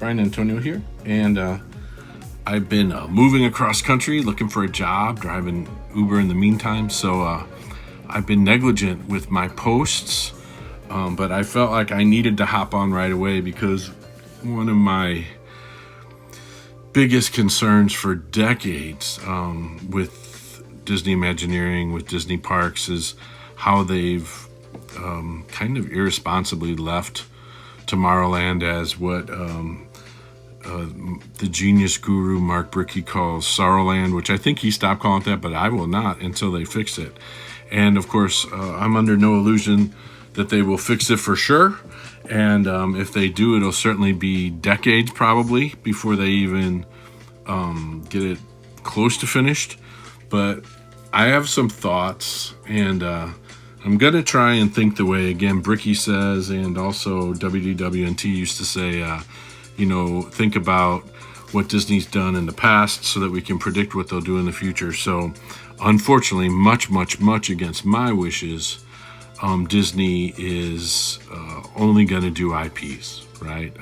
Brian Antonio here, and I've been moving across country looking for a job, driving Uber in the meantime, so I've been negligent with my posts, but I felt like I needed to hop on right away because one of my biggest concerns for decades with Disney Imagineering, with Disney parks, is how they've kind of irresponsibly left Tomorrowland as what the genius guru Mark Brickey calls Sorrowland, which I think he stopped calling it that, but I will not until they fix it. And of course, I'm under no illusion that they will fix it for sure. And if they do, it'll certainly be decades probably before they even get it close to finished. But I have some thoughts, and I'm going to try and think the way, again, Brickey says, and also WDW&T used to say, think about what Disney's done in the past so that we can predict what they'll do in the future. So unfortunately, much against my wishes, Disney is only going to do IPs, right?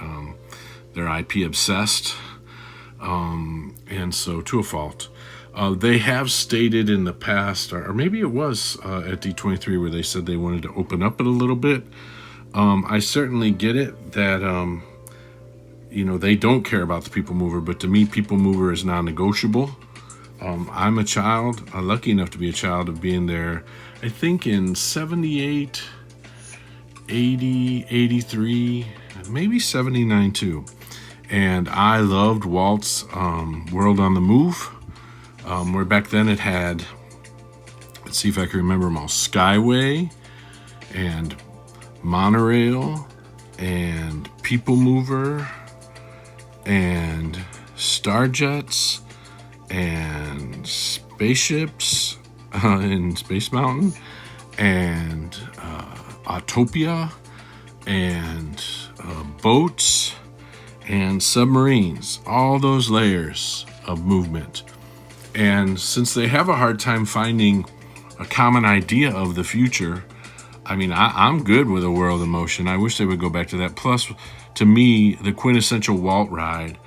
They're IP obsessed, and so to a fault. They have stated in the past, or maybe it was at D23 where they said they wanted to open up it a little bit. I certainly get it that, they don't care about the People Mover, but to me, People Mover is non-negotiable. I'm a child, lucky enough to be a child of being there, I think in 78, 80, 83, maybe 79 too. And I loved Walt's World on the Move. Where back then it had, let's see if I can remember them all, Skyway and Monorail and People Mover and Starjets and spaceships in Space Mountain and Autopia and boats and submarines, all those layers of movement. And since they have a hard time finding a common idea of the future, I mean, I'm good with a world in motion. I wish they would go back to that. Plus, to me, the quintessential Walt ride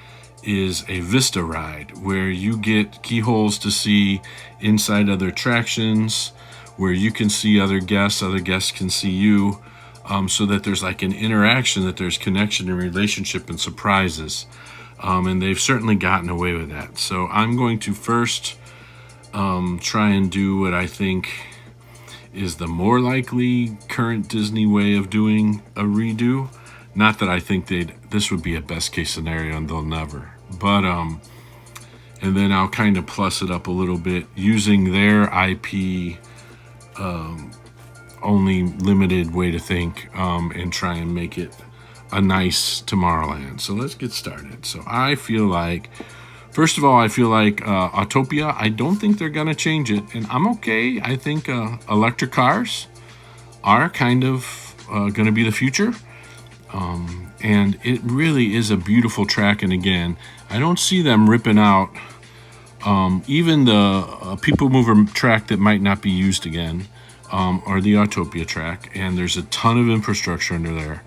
is a Vista ride where you get keyholes to see inside other attractions, where you can see other guests can see you, so that there's like an interaction, that there's connection and relationship and surprises. And they've certainly gotten away with that. So I'm going to first try and do what I think is the more likely current Disney way of doing a redo. Not that I think this would be a best case scenario and they'll never. But and then I'll kind of plus it up a little bit using their IP only limited way to think, and try and make it a nice Tomorrowland. So let's get started. So I feel like, first of all, Autopia, I don't think they're going to change it, and I'm okay. I think electric cars are kind of going to be the future, and it really is a beautiful track. And again, I don't see them ripping out even the People Mover track that might not be used again, or the Autopia track, and there's a ton of infrastructure under there.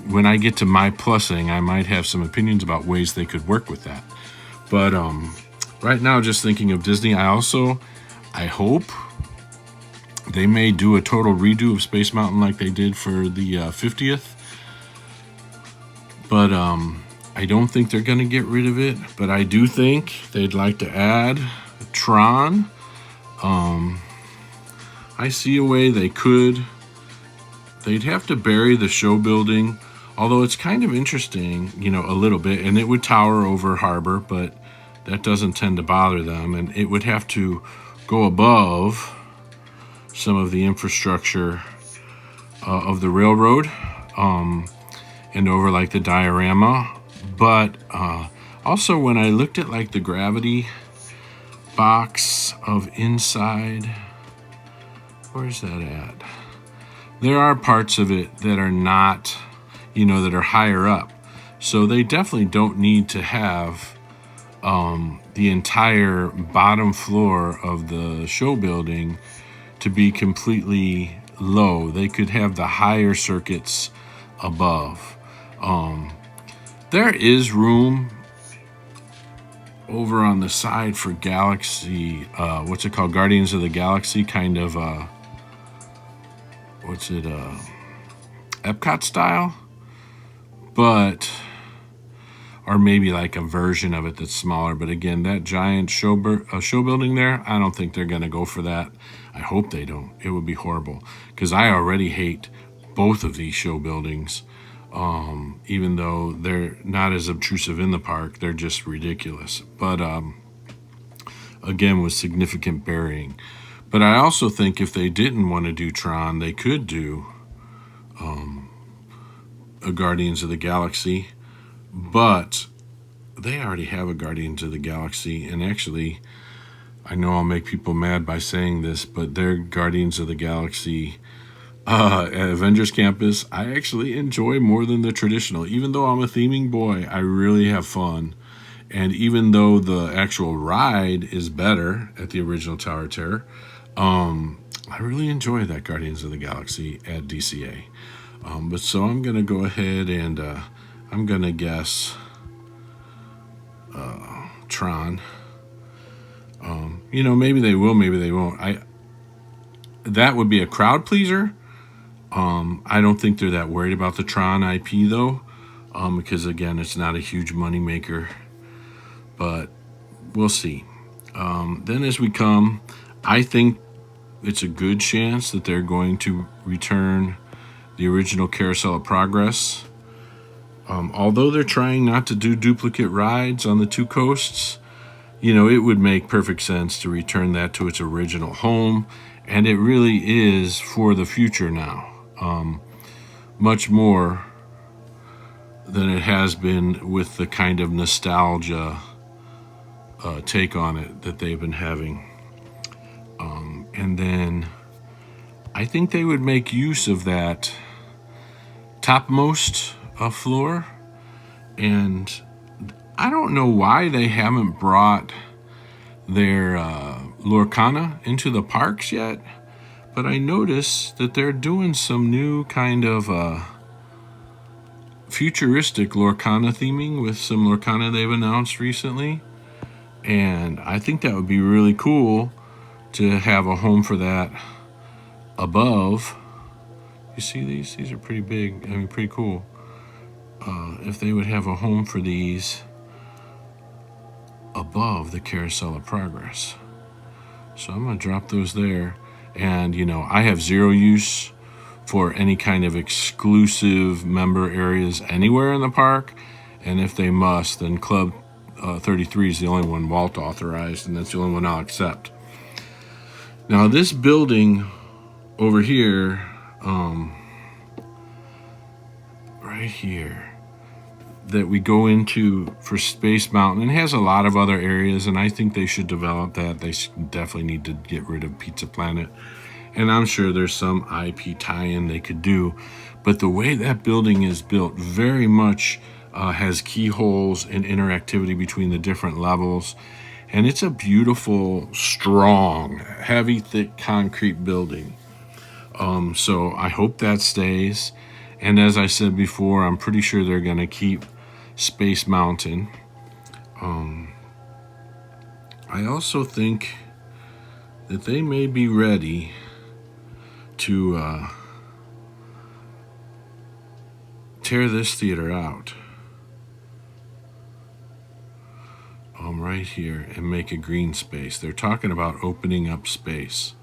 When I get to my plussing, I might have some opinions about ways they could work with that. But right now, just thinking of Disney, I hope they may do a total redo of Space Mountain like they did for the 50th. But I don't think they're going to get rid of it. But I do think they'd like to add Tron. I see a way they could. They'd have to bury the show building, although it's kind of interesting, a little bit, and it would tower over harbor, but that doesn't tend to bother them, and it would have to go above some of the infrastructure of the railroad, and over like the diorama. But also when I looked at like the gravity box of inside, where's that at? There are parts of it that are not, that are higher up. So they definitely don't need to have the entire bottom floor of the show building to be completely low. They could have the higher circuits above. There is room over on the side for Galaxy, what's it called? Guardians of the Galaxy, kind of, Epcot style? But, or maybe like a version of it that's smaller. But again, that giant show building there, I don't think they're going to go for that. I hope they don't. It would be horrible, because I already hate both of these show buildings. Even though they're not as obtrusive in the park, they're just ridiculous. But again, with significant burying. But I also think if they didn't want to do Tron, they could do a Guardians of the Galaxy. But they already have a Guardians of the Galaxy, and actually, I know I'll make people mad by saying this, but their Guardians of the Galaxy at Avengers Campus, I actually enjoy more than the traditional. Even though I'm a theming boy, I really have fun. And even though the actual ride is better at the original Tower of Terror, I really enjoy that Guardians of the Galaxy at DCA. But so I'm going to go ahead and I'm going to guess Tron. Maybe they will, maybe they won't. That would be a crowd pleaser. I don't think they're that worried about the Tron IP though, because again, it's not a huge money maker. But we'll see. Then as we come, I think it's a good chance that they're going to return the original Carousel of Progress. Although they're trying not to do duplicate rides on the two coasts, it would make perfect sense to return that to its original home. And it really is for the future now. Much more than it has been with the kind of nostalgia take on it that they've been having. And then I think they would make use of that topmost floor. And I don't know why they haven't brought their Lorcana into the parks yet, but I noticed that they're doing some new kind of futuristic Lorcana theming with some Lorcana they've announced recently. And I think that would be really cool to have a home for that above. You see these? These are pretty big. I mean, pretty cool. If they would have a home for these above the Carousel of Progress. So I'm going to drop those there. And, I have zero use for any kind of exclusive member areas anywhere in the park. And if they must, then Club 33 is the only one Walt authorized, and that's the only one I'll accept. Now, this building over here, right here, that we go into for Space Mountain, it has a lot of other areas, and I think they should develop that. They definitely need to get rid of Pizza Planet, and I'm sure there's some IP tie-in they could do. But the way that building is built very much has keyholes and interactivity between the different levels, and it's a beautiful, strong, heavy, thick concrete building. So I hope that stays. And as I said before, I'm pretty sure they're going to keep Space Mountain. I also think that they may be ready to tear this theater out. Right here, and make a green space. They're talking about opening up space.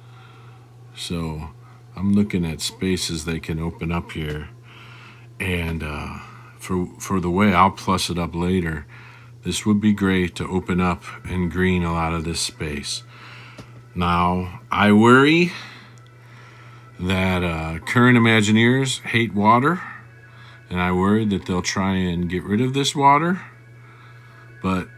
So I'm looking at spaces they can open up here. And for the way I'll plus it up later, this would be great to open up and green a lot of this space. Now, I worry that current Imagineers hate water, and I worry that they'll try and get rid of this water. But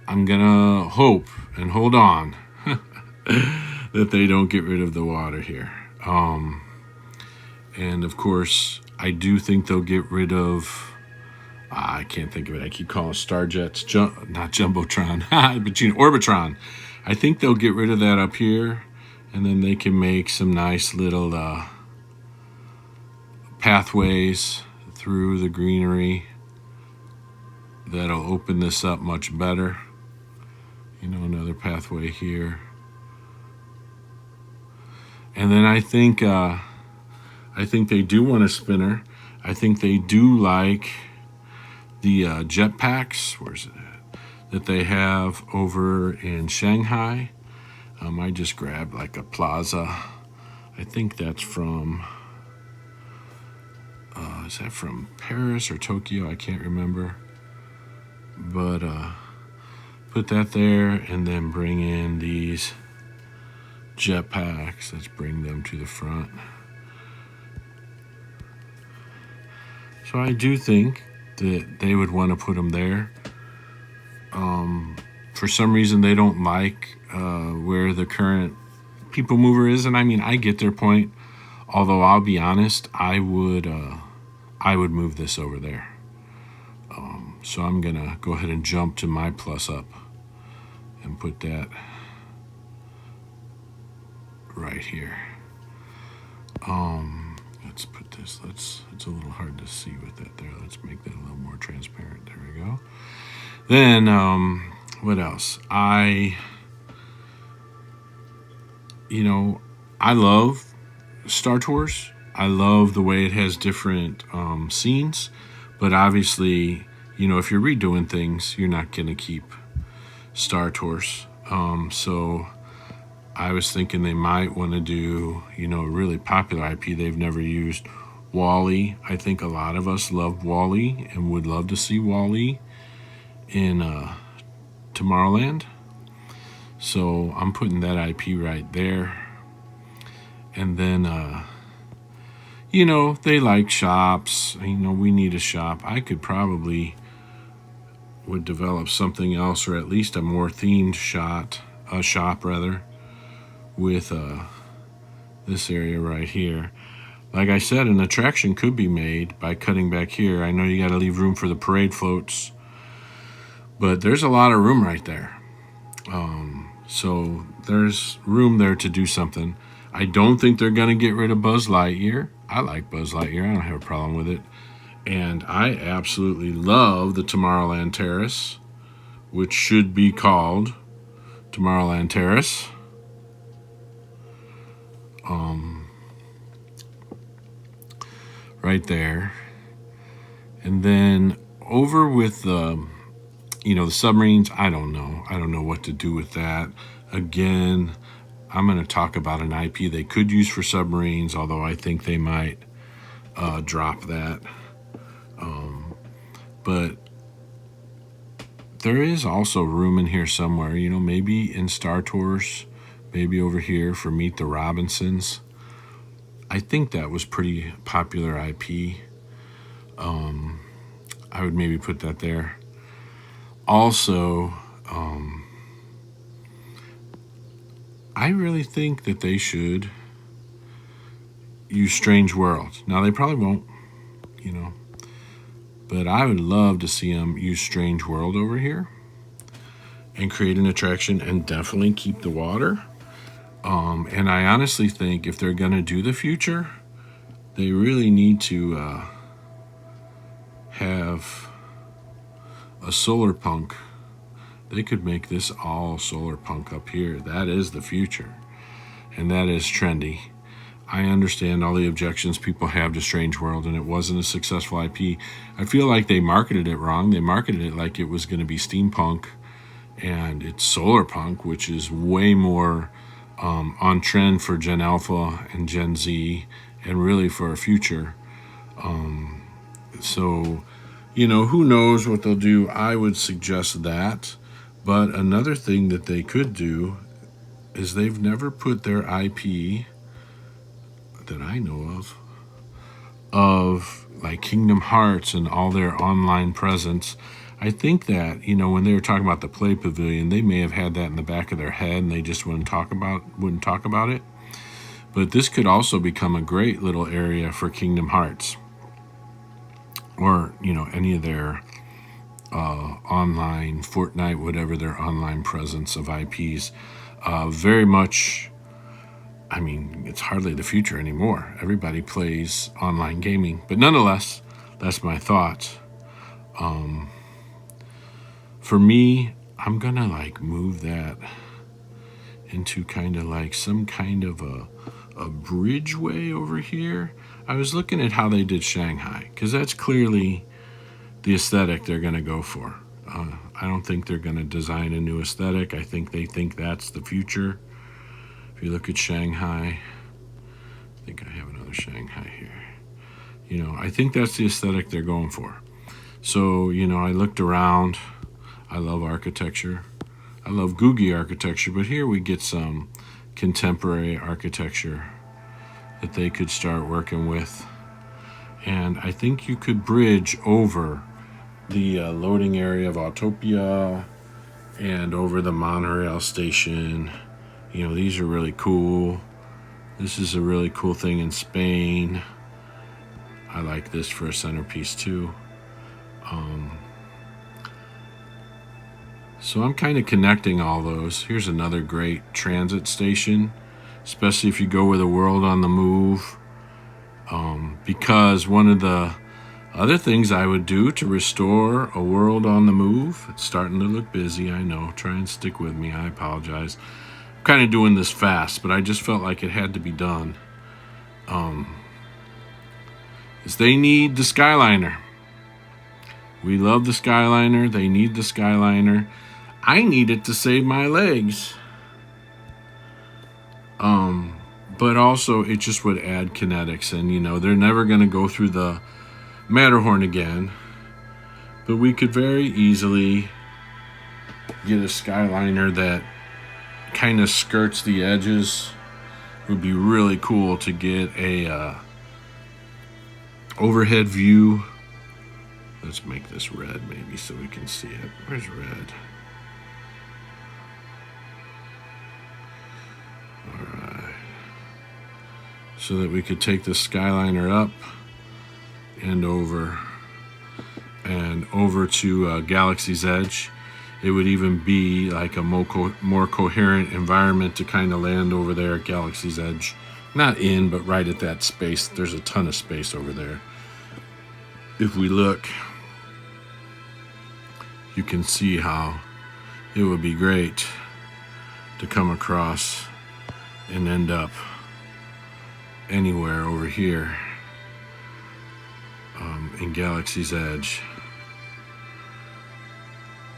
I'm gonna hope and hold on that they don't get rid of the water here. And of course, I do think they'll get rid of, I can't think of it. I keep calling Starjets, not Jumbotron, but Orbitron. I think they'll get rid of that up here, and then they can make some nice little pathways through the greenery that'll open this up much better. You know, another pathway here. And then I think they do want a spinner. I think they do like the jetpacks. Where's it at? That they have over in Shanghai. I just grabbed like a plaza. I think that's from, is that from Paris or Tokyo? I can't remember. But put that there and then bring in these jetpacks. Let's bring them to the front. So I do think that they would want to put them there. For some reason, they don't like where the current people mover is, and I mean, I get their point. Although I'll be honest, I would move this over there. So I'm gonna go ahead and jump to my plus up and put that right here. Let's put this. It's a little hard to see with that there. Let's make that a little more transparent. There we go. Then what else? I love Star Tours. I love the way it has different scenes, but obviously, if you're redoing things, you're not going to keep Star Tours. So I was thinking they might want to do, a really popular IP they've never used, Wall-E. I think a lot of us love Wall-E and would love to see Wall-E in Tomorrowland. So I'm putting that IP right there. And then, they like shops. We need a shop. I could probably would develop something else, or at least a more themed shop with this area right here. Like I said, an attraction could be made by cutting back here. I know you got to leave room for the parade floats, but there's a lot of room right there. So there's room there to do something. I don't think they're going to get rid of Buzz Lightyear. I like Buzz Lightyear. I don't have a problem with it. And I absolutely love the Tomorrowland Terrace, which should be called Tomorrowland Terrace. Right there. And then over with the submarines, I don't know. I don't know what to do with that. Again, I'm going to talk about an IP they could use for submarines, although I think they might drop that. But there is also room in here somewhere, maybe in Star Tours, maybe over here for Meet the Robinsons. I think that was pretty popular IP. I would maybe put that there. Also, I really think that they should use Strange World. Now, they probably won't, but I would love to see them use Strange World over here and create an attraction and definitely keep the water. And I honestly think if they're going to do the future, they really need to have a solar punk. They could make this all solar punk up here. That is the future, and that is trendy. I understand all the objections people have to Strange World, and it wasn't a successful IP. I feel like they marketed it wrong. They marketed it like it was going to be steampunk, and it's solar punk, which is way more on trend for Gen Alpha and Gen Z, and really for our future. So, who knows what they'll do. I would suggest that. But another thing that they could do is they've never put their IP that I know of like Kingdom Hearts and all their online presence. I think that, when they were talking about the Play Pavilion, they may have had that in the back of their head and they just wouldn't talk about it. But this could also become a great little area for Kingdom Hearts, or, any of their online, Fortnite, whatever their online presence of IPs. Very much, it's hardly the future anymore. Everybody plays online gaming. But nonetheless, that's my thoughts. For me, I'm gonna like move that into kind of like some kind of a bridgeway over here. I was looking at how they did Shanghai, because that's clearly the aesthetic they're gonna go for. I don't think they're gonna design a new aesthetic. I think they think that's the future. If you look at Shanghai, I think I have another Shanghai here. You know, I think that's the aesthetic they're going for. So, you know, I looked around. I love architecture. I love Googie architecture, but here we get some contemporary architecture that they could start working with. And I think you could bridge over the loading area of Autopia and over the monorail station. You know, these are really cool. This is a really cool thing in Spain. I like this for a centerpiece too. So I'm kind of connecting all those. Here's another great transit station, especially if you go with a world on the move. Because one of the other things I would do to restore a world on the move, it's starting to look busy, I know. Try and stick with me, I apologize. I'm kind of doing this fast, but I just felt like it had to be done. Is they need the Skyliner. We love the Skyliner. They need the Skyliner. I need it to save my legs. But also it just would add kinetics, and you know, they're never going to go through the Matterhorn again. But we could very easily get a Skyliner that kind of skirts the edges. It would be really cool to get a overhead view. Let's make this red maybe so we can see it. Where's red? Alright. So that we could take the Skyliner up and over to Galaxy's Edge. It would even be like a more coherent environment to kind of land over there at Galaxy's Edge. Not in, but right at that space. There's a ton of space over there. If we look, you can see how it would be great to come across and end up anywhere over here in Galaxy's Edge.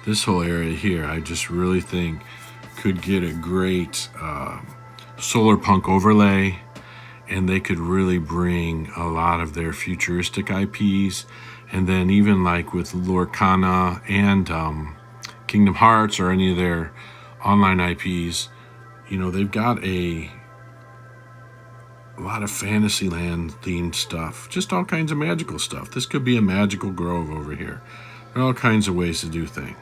This whole area here, I just really think could get a great solar punk overlay, and they could really bring a lot of their futuristic IPs. And then even like with Lorcana and Kingdom Hearts or any of their online IPs, you know, they've got a lot of Fantasyland themed stuff, just all kinds of magical stuff. This could be a magical grove over here. There are all kinds of ways to do things.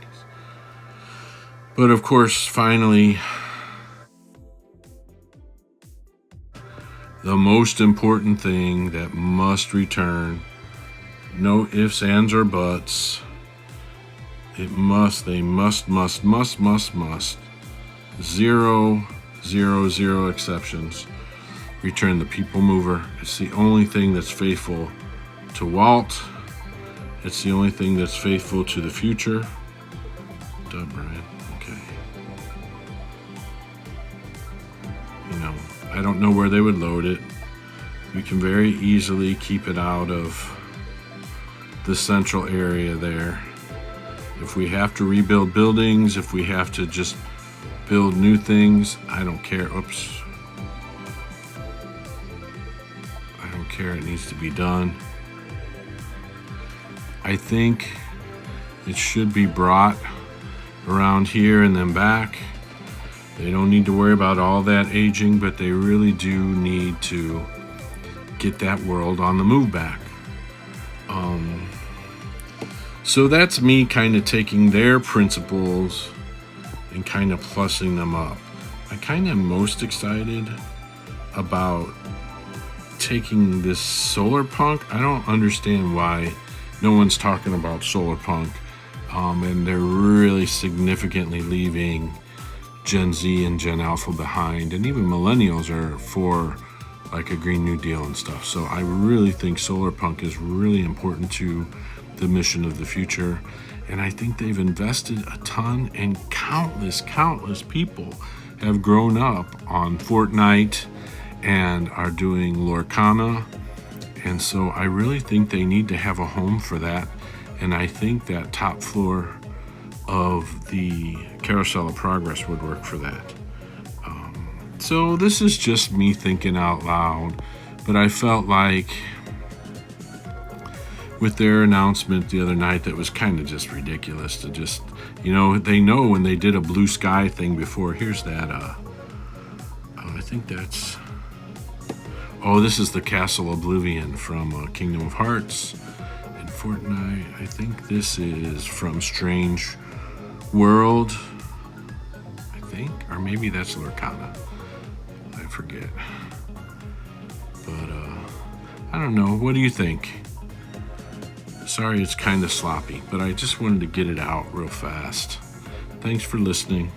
But of course, finally, the most important thing that must return, no ifs, ands, or buts. They must, 0 exceptions. Return the People Mover. It's the only thing that's faithful to Walt. It's the only thing that's faithful to the future. Done, Brian. Okay. You know, I don't know where they would load it. We can very easily keep it out of the central area there. If we have to rebuild buildings, if we have to just build new things, I don't care. Oops. I don't care. It needs to be done. I think it should be brought around here and then back. They don't need to worry about all that aging, but they really do need to get that world on the move back. So that's me kind of taking their principles and kind of plussing them up. I kind of am most excited about taking this solar punk. I don't understand why no one's talking about solar punk, and they're really significantly leaving Gen Z and Gen Alpha behind, and even millennials are for like a Green New Deal and stuff. So I really think solar punk is really important to the mission of the future, And I think they've invested a ton, and countless people have grown up on Fortnite and are doing Lorcana. And so I really think they need to have a home for that. And I think that top floor of the Carousel of Progress would work for that. So this is just me thinking out loud, but I felt like with their announcement the other night, that was kind of just ridiculous to just, they know when they did a blue sky thing before. Here's that, I think that's, this is the Castle Oblivion from Kingdom of Hearts and Fortnite. I think this is from Strange World, I think, or maybe that's Lorcana. I forget. But I don't know. What do you think? Sorry it's kind of sloppy, but I just wanted to get it out real fast. Thanks for listening.